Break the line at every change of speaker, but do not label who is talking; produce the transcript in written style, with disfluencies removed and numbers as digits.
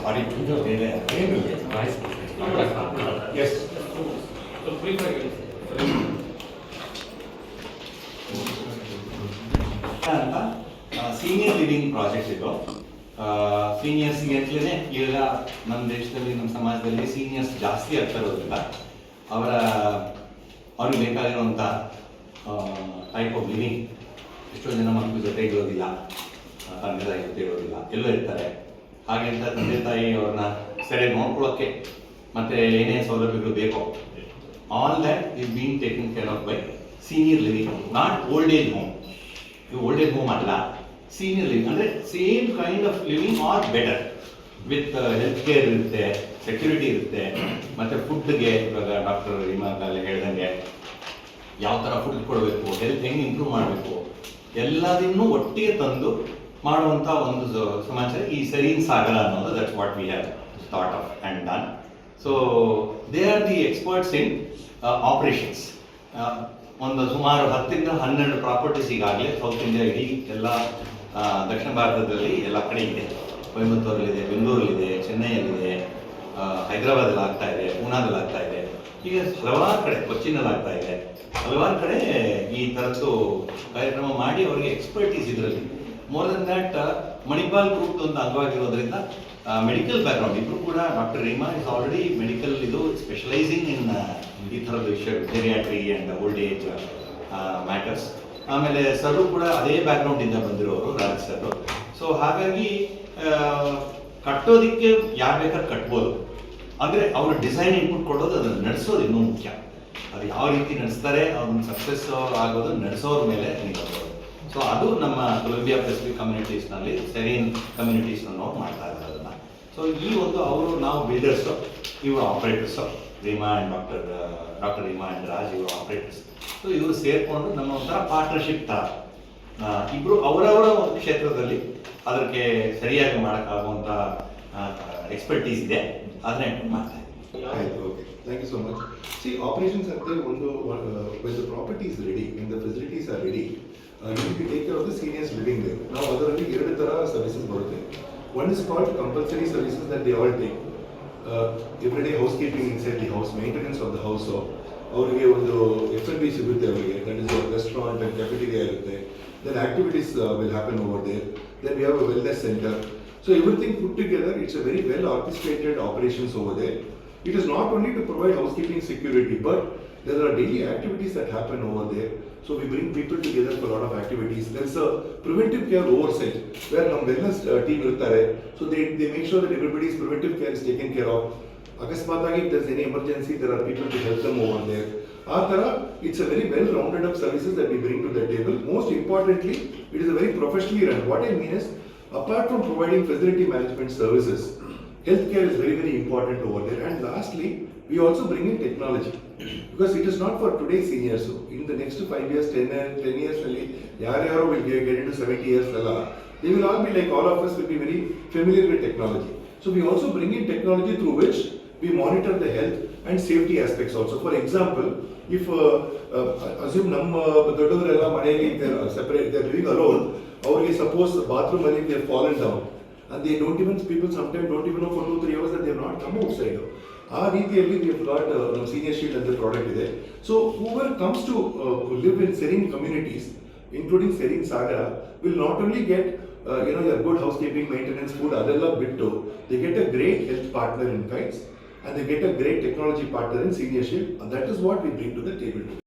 Sorry. Yes. ಅಂತ senior living project ಇದು. ಸೀನಿಯರ್ಸ್ಗೆ ಅಂತಲೇ ಈಗ ನಮ್ಮ ದೇಶದಲ್ಲಿ, ನಮ್ಮ ಸಮಾಜದಲ್ಲಿ ಸೀನಿಯರ್ಸ್ ಜಾಸ್ತಿ ಆಗ್ತಾ ಇರೋದ್ರಿಂದ ಅವ್ರಿಗೆ ಬೇಕಾಗಿರುವಂಥ ಟೈಪ್ ಆಫ್ ಲಿವಿಂಗ್. ಎಷ್ಟೋ ಜನ ಮಕ್ಕಳ ಜೊತೆ ಇರೋದಿಲ್ಲ, ತಂದೆ ತಾಯಿ ಜೊತೆ ಇರೋದಿಲ್ಲ, ಎಲ್ಲೋ ಇರ್ತಾರೆ. ಹಾಗೆ ಅಂತ ತಂದೆ ತಾಯಿ ಅವ್ರನ್ನ ಸರಿಯಾಗಿ ನೋಡ್ಕೊಳ್ಳೋಕ್ಕೆ ಮತ್ತು ಏನೇ ಸೌಲಭ್ಯಗಳು ಬೇಕೋ, all that is being taken care of by senior living, not old age home. Old age home ಅಲ್ಲ, ಸೀನಿಯರ್ ಲಿವಿಂಗ್ ಅಂದರೆ same kind of living are better, with health care ಇರುತ್ತೆ, ಸೆಕ್ಯೂರಿಟಿ ಇರುತ್ತೆ. ಮತ್ತು ಫುಡ್ಗೆ ಇವಾಗ ಡಾಕ್ಟರ್ ಇಮಾಗಲ್ಲಿ ಹೇಳ್ದಂಗೆ ಯಾವ ಥರ ಫುಡ್ ಕೊಡಬೇಕು, ಹೆಲ್ತ್ ಹೆಂಗೆ ಇಂಪ್ರೂವ್ ಮಾಡಬೇಕು, ಎಲ್ಲದನ್ನೂ ಒಟ್ಟಿಗೆ ತಂದು ಮಾಡುವಂಥ ಒಂದು ಸಮಾಚಾರ ಈ ಸೆರೀನ್ ಸಾಗರ ಅನ್ನೋದು. That's what we have thought of and done. So they are the experts in operations. ಒಂದು ಸುಮಾರು 10ರಿಂದ 12 ಪ್ರಾಪರ್ಟೀಸ್ ಈಗಾಗಲೇ ಸೌತ್ ಇಂಡಿಯಾ ಇಡೀ ಎಲ್ಲ ದಕ್ಷಿಣ ಭಾರತದಲ್ಲಿ ಎಲ್ಲ ಕಡೆ ಇದೆ. ಕೊಯಂಬತ್ತೂರಲ್ಲಿದೆ, ಬೆಂಗಳೂರಲ್ಲಿದೆ, ಚೆನ್ನೈಯಲ್ಲಿದೆ, ಹೈದರಾಬಾದಲ್ಲಿ ಆಗ್ತಾ ಇದೆ, ಪೂನಾದಲ್ಲಿ ಆಗ್ತಾ ಇದೆ, ಈಗ ಹಲವಾರು ಕಡೆ, ಕೊಚ್ಚಿನಲ್ಲಿ ಆಗ್ತಾ ಇದೆ. ಹಲವಾರು ಕಡೆ ಈ ಥರದ್ದು ಕಾರ್ಯಕ್ರಮ ಮಾಡಿ ಅವರಿಗೆ ಎಕ್ಸ್ಪರ್ಟೀಸ್ ಇದರಲ್ಲಿ. More than that, Manipal group ಒಂದು ಅಂಗವಾಗಿರೋದ್ರಿಂದ ಮೆಡಿಕಲ್ ಬ್ಯಾಕ್ಗ್ರೌಂಡ್ ಇಬ್ಬರು ಕೂಡ. Doctor Reema is already medical ಇದು ಸ್ಪೆಷಲೈಸಿಂಗ್ ಇನ್ ಈ ಥರದ ವಿಷಯ, ಜೆರಿಯಾಟ್ರಿ ಆ್ಯಂಡ್ ಓಲ್ಡ್ ಏಜ್ ಮ್ಯಾಟರ್ಸ್. ಆಮೇಲೆ ಸರು ಕೂಡ ಅದೇ ಬ್ಯಾಕ್ಗ್ರೌಂಡಿಂದ ಬಂದಿರೋರು, ರಾಜ್ ಸರ್. ಸೊ ಹಾಗಾಗಿ ಕಟ್ಟೋದಕ್ಕೆ ಯಾರು ಬೇಕಾದ್ರೆ ಕಟ್ಬೋದು, ಅಂದರೆ ಅವರು ಡಿಸೈನ್ ಇನ್ಪುಟ್ ಕೊಡೋದು, ಅದನ್ನು ನಡೆಸೋದು ಇನ್ನೂ ಮುಖ್ಯ. ಅದು ಯಾವ ರೀತಿ ನಡೆಸ್ತಾರೆ, ಅದನ್ನು ಸಕ್ಸಸ್ ಆಗೋದು ನಡೆಸೋರ ಮೇಲೆ ನಿಲ್ಲೋದು. ಸೊ ಅದು ನಮ್ಮ ಕೊಲಂಬಿಯಾ ಪೆಸಿಫಿಕ್ ಕಮ್ಯುನಿಟೀಸ್ನಲ್ಲಿ, ಸೆರೀನ್ ಕಮ್ಯುನಿಟೀಸ್ನ ನಾವು ಮಾಡ್ತಾ ಇದ್ದಾರೆ ಅದನ್ನು. ಸೊ ಈ ಒಂದು ನಾವು ಬಿಲ್ಡರ್ಸು, ಇವರು operators, Reema and doctor Reema and Raj ಇವರು ಆಪ್ರೇಟರ್ಸ್. ಸೊ ಇವರು ಸೇರಿಕೊಂಡು ನಮ್ಮ ಒಂಥರ ಪಾರ್ಟ್ನರ್ಶಿಪ್ ಥರ ಇಬ್ಬರು ಅವರವರ ಒಂದು ಕ್ಷೇತ್ರದಲ್ಲಿ ಅದಕ್ಕೆ ಸರಿಯಾಗಿ ಮಾಡೋಕ್ಕಾಗುವಂಥ ಎಕ್ಸ್ಪರ್ಟೀಸ್ ಇದೆ, ಅದನ್ನ ಮಾಡ್ತಾ ಇದ್ದೀವಿ.
Okay, thank you so much. See, operations are there when the property is ready, when the facilities are ready, you need to take care of the seniors living there. Now, ಅದರಲ್ಲಿ 2 ಥರ services ಬರುತ್ತೆ. One is called compulsory services that they all take. Everyday housekeeping inside the house, maintenance of the house. ಅವರಿಗೆ ಒಂದು F&B ಸಿಗುತ್ತೆ ಅವರಿಗೆ, that is a restaurant and cafeteria ಇರುತ್ತೆ. Then activities will happen over there. Then we have a wellness center. So everything put together, it's a very well orchestrated operations over there. It is not only to provide housekeeping security, but there are daily activities that happen over there. So we bring people together for a lot of activities. There's a preventive care oversight where ನಮ್ಮ wellness team ಇರ್ತಾರೆ. So they make sure that everybody's preventive care is taken care of. ಅಕಸ್ಮಾತಾಗಿ if there's any emergency, there are people to help them over there. ಆ ಥರ it's a very well rounded up services that we bring to the table. Most importantly, it is a very professionally run. What I mean is, apart from providing facility management services, healthcare is very, very important over there. And lastly, we also bring in technology, because it is not for today's seniors. So in the next 5 years, 10 years, yaru will get into 70 years, they will all be like all of us, will be very familiar with technology. So we also bring in technology through which we monitor the health and safety aspects also. For example, if assume ನಮ್ಮ ದೊಡ್ಡವರೆಲ್ಲ ಮನೆಯಲ್ಲಿ separate, they are living alone, ಅವರಿಗೆ suppose bathroom ಅಲ್ಲಿ they have fallen down and they don't even, people sometimes don't even know for 2-3 hours that they have not come outside. ಆ ರೀತಿಯಲ್ಲಿ we have got senior shield ಅಂತ product ಇದೆ. So whoever comes to live in serene communities, including Serene Sagara, will not only get your good housekeeping, maintenance, food, adella bittu, they get a great health partner in Kites, and they get a great technology partner in Senior Shield, and that is what we bring to the table.